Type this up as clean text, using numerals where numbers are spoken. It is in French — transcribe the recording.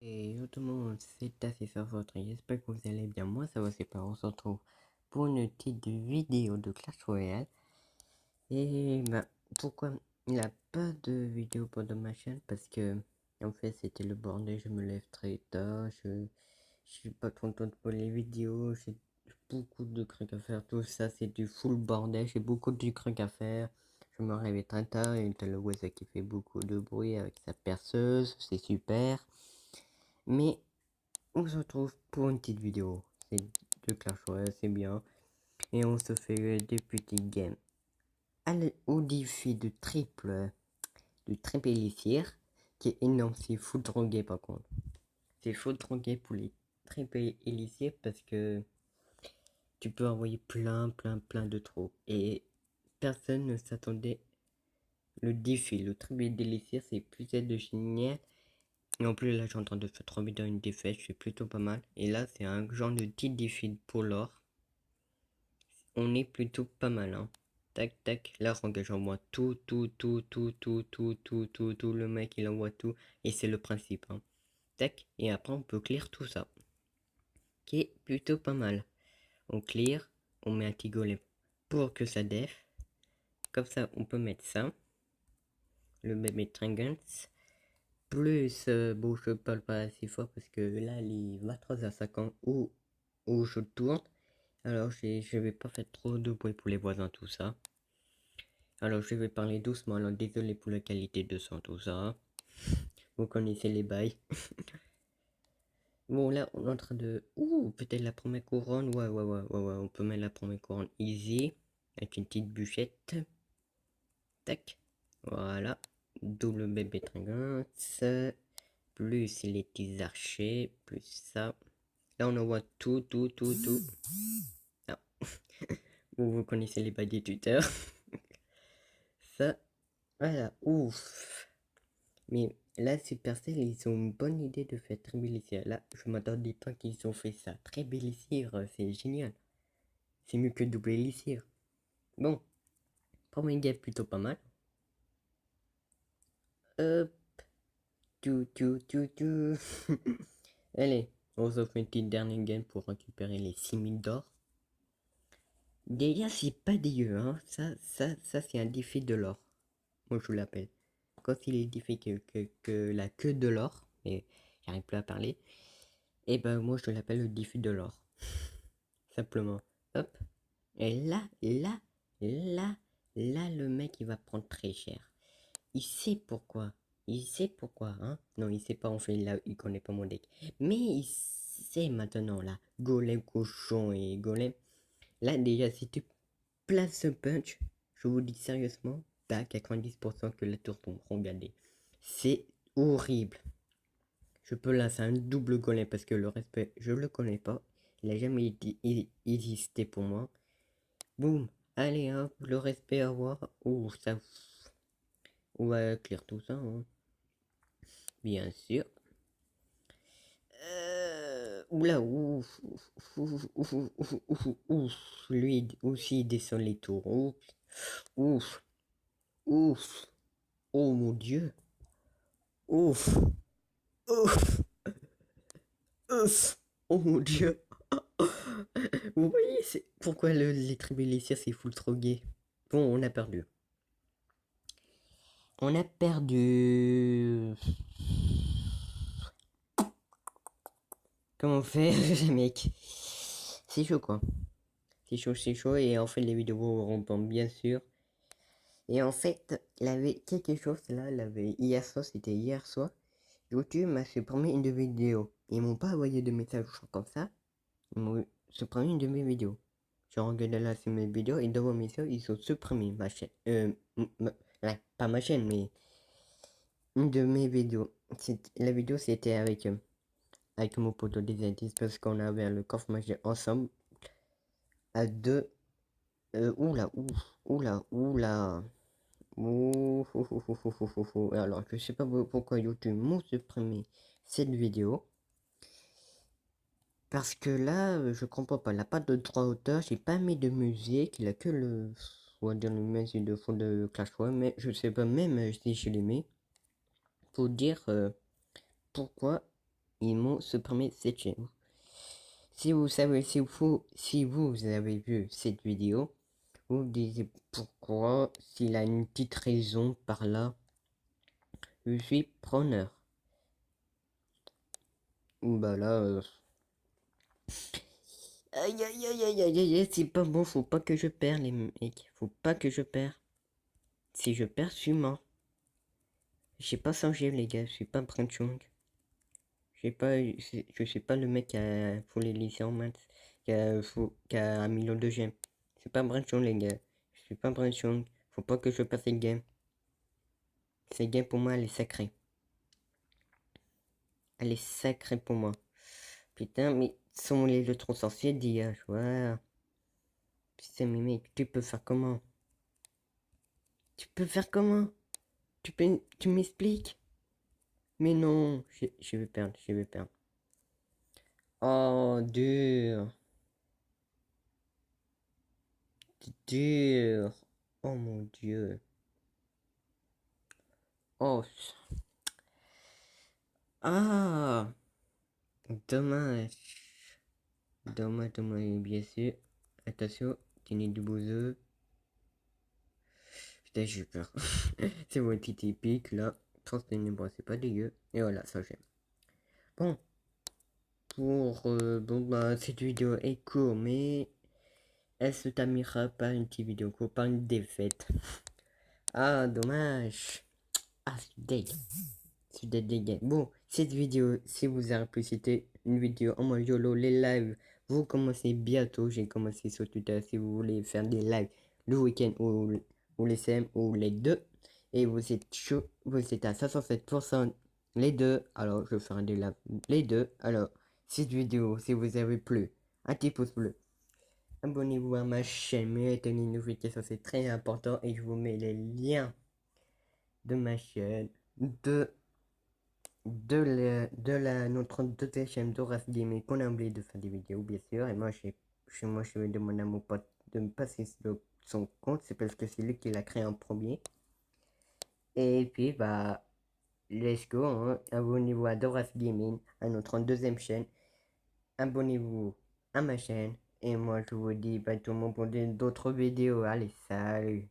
Et yo tout le monde, c'est assez sur votre. J'espère que vous allez bien. Moi, ça va super. On se retrouve pour une petite vidéo de Clash Royale. Et bah, pourquoi il n'y a pas de vidéo pour de ma chaîne? Parce que, en fait, c'était le bordel. Je me lève très tard. Je suis pas contente pour les vidéos. J'ai beaucoup de trucs à faire. Tout ça, c'est du full bordel. J'ai beaucoup de trucs à faire. Je me réveille très tard. Et t'as le Weather qui fait beaucoup de bruit avec sa perceuse. C'est super. Mais on se retrouve pour une petite vidéo. C'est de Clash Royale, c'est bien. Et on se fait des petits games. Allez, au défi de triple élixir, qui est énorme, c'est full drogué par contre. C'est full drogué pour les triple élixir parce que tu peux envoyer plein de trous. Et personne ne s'attendait. Le défi, le triple élixir, c'est plus de génial. Et en plus, là, je suis en train de faire 3 vidéos une défaite, c'est plutôt pas mal. Et là, c'est un genre de petit défi pour l'or. On est plutôt pas mal, hein. Tac, tac. Là, regarde, j'envoie tout. Le mec, il envoie tout. Et c'est le principe, hein. Tac. Et après, on peut clear tout ça. Qui est plutôt pas mal. On clear. On met un petit golem pour que ça def. Comme ça, on peut mettre ça. Le bébé Tringans. Plus, bon, je parle pas assez fort parce que là, les 23 à 50 où je tourne. Alors, je vais pas faire trop de bruit pour les voisins, tout ça. Alors, je vais parler doucement. Alors, désolé pour la qualité de son, tout ça. Vous connaissez les bails. Bon, là, on est en train de... Ouh, peut-être la première couronne. Ouais. On peut mettre la première couronne easy. Avec une petite bûchette. Tac. Voilà. Double bébé tringance. Plus les petits archers. Plus ça. Là, on envoie tout. Ah. Vous connaissez les bails des tuteurs. Ça. Voilà. Ouf. Mais là, Supercell, ils ont une bonne idée de faire très Tribélissir. Là, je m'attendais pas qu'ils ont fait ça. Très Tribélissir, c'est génial. C'est mieux que double élixir. Bon, premier game plutôt pas mal. Hop, tout. Allez, on se fait une petite dernière game pour récupérer les 6000 d'or. Déjà, c'est pas dégueu, hein. Ça c'est un défi de l'or. Moi, je l'appelle. Quand il est défi que la queue de l'or, et j'arrive plus à parler, et ben moi, je l'appelle le défi de l'or. Simplement. Hop. Et là, le mec, il va prendre très cher. Il sait pourquoi. Il sait pourquoi, hein. Non, il sait pas, en fait, là, il connaît pas mon deck. Mais il sait maintenant, là. Golem, cochon et golem. Là, déjà, si tu places ce punch, je vous dis sérieusement, t'as 90% que la tour tombe. Regardez. C'est horrible. Je peux lancer un double golem parce que le respect, je le connais pas. Il a jamais existé pour moi. Boum. Allez, hop, le respect à avoir. Ouh, ça. On va clear tout ça, hein. Bien sûr. Oula, ouf. Lui aussi il descend les tours. Ouf, ouf. Oh mon dieu. Ouf, ouf, ouf. Oh mon dieu. Vous voyez, c'est pourquoi les tribuliciens c'est full trop gay. Bon, on a perdu. On a perdu. Comment faire, mec? C'est chaud quoi. C'est chaud et en fait les vidéos auront bien sûr. Et en fait, il avait quelque chose là, il avait hier soir, c'était hier soir. YouTube m'a supprimé une de mes vidéos. Ils m'ont pas envoyé de message comme ça. Ils m'ont supprimé une de mes vidéos. Je regardé là sur mes vidéos et dans mes vidéos, ils ont supprimé ma chaîne. Ouais, pas ma chaîne, mais une de mes vidéos. La vidéo c'était avec mon poteau des indices parce qu'on avait le coffre magique ensemble à deux. Oula. Alors, je sais pas pourquoi YouTube m'a supprimé cette vidéo. Parce que là, je comprends pas. Il n'a pas de droit d'auteur. J'ai pas mis de musique. Il a que le. On va dire le musique de fond de Clash Royale. Mais je sais pas même si je l'ai mis. Pour dire pourquoi. ils m'ont supprimé cette chaîne. Si vous savez, si vous avez vu cette vidéo, vous vous disiez pourquoi, s'il a une petite raison par là, je suis preneur. Bah là, aïe aïe aïe aïe aïe aïe, c'est pas bon, faut pas que je perde les mecs, faut pas que je perds. Si je perds, je suis mort. J'ai pas changé les gars, je suis pas Brenchung. Je suis pas le mec qui a faut les lycées en maths, qui a 1 million de gemmes. Je suis pas Brenchung les gars, je suis pas Brenchung. Faut pas que je passe cette game. Cette game pour moi elle est sacrée. Elle est sacrée pour moi. Putain, mais sont les jeux trop sorciers d'IA, voilà. Putain, mais mec, tu peux faire comment? Tu peux faire comment? Tu m'expliques? Mais non, je vais perdre, je vais perdre. Oh, dur. Dur. Oh mon dieu. Oh. Ah. Dommage. Dommage, dommage, bien sûr. Attention, tenez du beau œuf. Putain, j'ai peur. C'est mon petit épique là. Bon, c'est pas dégueu. Et voilà, ça j'aime. Bon. Bon, bah, cette vidéo est courte, mais elle se terminera par une petite vidéo courte, par une défaite. Ah, dommage. Ah, c'est dégueu. C'est dégueu. Bon, cette vidéo, si vous avez apprécié, c'était une vidéo en mode YOLO, les lives. Vous commencez bientôt. J'ai commencé sur Twitter si vous voulez faire des lives le week-end ou les CM ou les deux. Et vous êtes chaud, vous êtes à 67% les deux. Alors, je ferai des lives les deux. Alors, cette vidéo, si vous avez plu, un petit pouce bleu. Abonnez-vous à ma chaîne, mettez une notification, c'est très important. Et je vous mets les liens de ma chaîne, notre deuxième chaîne d'Horace Gaming qu'on a oublié de faire des vidéos, bien sûr. Et moi, je vais demander à mon pote de me passer son compte, c'est parce que c'est lui qui l'a créé en premier. Et puis, bah, let's go, hein. Abonnez-vous à Horace Gaming, à notre deuxième chaîne. Abonnez-vous à ma chaîne. Et moi, je vous dis, bah, tout le monde pour d'autres vidéos. Allez, salut!